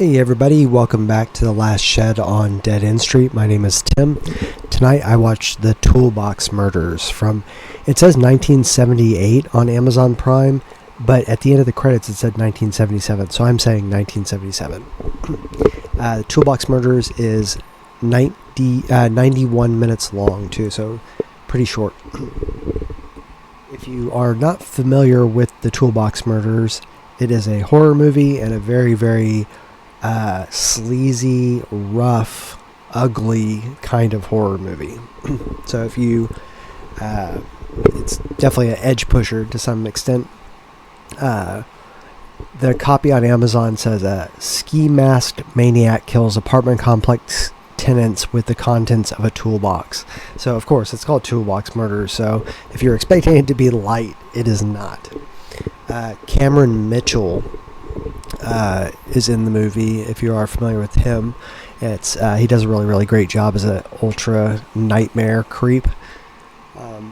Hey everybody, welcome back to The Last Shed on Dead End Street. My name is Tim. Tonight I watched the Toolbox Murders from, it says 1978 on Amazon Prime, but at the end of the credits it said 1977, so I'm saying 1977. Toolbox Murders is 91 minutes long too, so pretty short. If you are not familiar with the Toolbox Murders, it is a horror movie and a very, very sleazy, rough, ugly kind of horror movie. So if you, it's definitely an edge pusher to some extent. The copy on Amazon says a ski-masked maniac kills apartment complex tenants with the contents of a toolbox. So of course it's called Toolbox Murders, so if you're expecting it to be light, it is not. Cameron Mitchell is in the movie. If you are familiar with him, it's he does a really, really great job as an ultra nightmare creep. But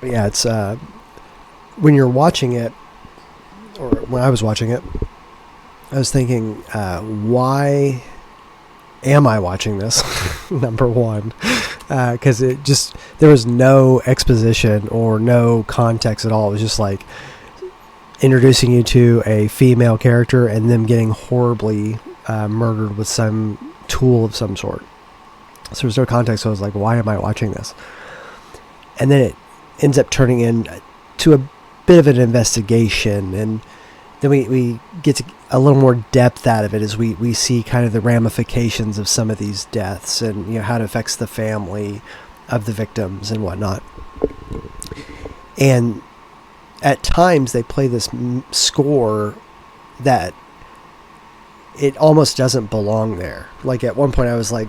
yeah, it's when you're watching it, or when I was watching it, I was thinking, why am I watching this? Number one, because there was no exposition or no context at all. It was just like introducing you to a female character and them getting horribly murdered with some tool of some sort. So there's no context, so I was like, why am I watching this? And then it ends up turning into a bit of an investigation, and then we get to a little more depth out of it as we see kind of the ramifications of some of these deaths and how it affects the family of the victims and whatnot. And at times they play this score that it almost doesn't belong there. Like at one point I was like,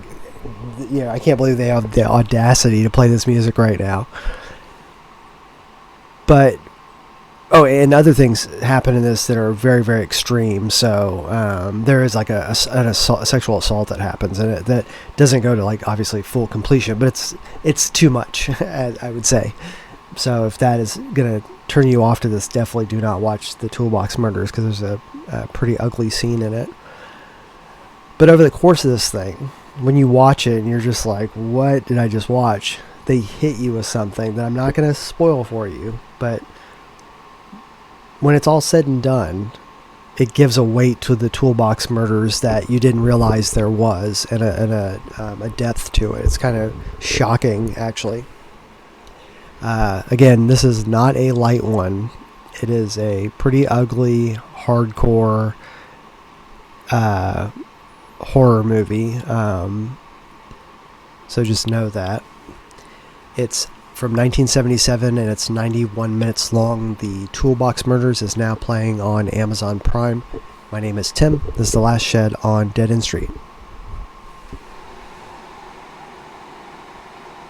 I can't believe they have the audacity to play this music right now. But and other things happen in this that are very, very extreme. So there is like a sexual assault that happens, and that doesn't go to like obviously full completion, but it's too much, I would say. So if that is gonna turn you off to this, definitely do not watch the Toolbox Murders, because there's a pretty ugly scene in it. But over the course of this thing, when you watch it and you're just like, what did I just watch? They hit you with something that I'm not going to spoil for you, but when it's all said and done, it gives a weight to the Toolbox Murders that you didn't realize there was, and a depth to it. It's kind of shocking, actually. Again, this is not a light one. It is a pretty ugly, hardcore horror movie. So just know that. It's from 1977 and it's 91 minutes long. The Toolbox Murders is now playing on Amazon Prime. My name is Tim. This is The Last Shed on Dead End Street.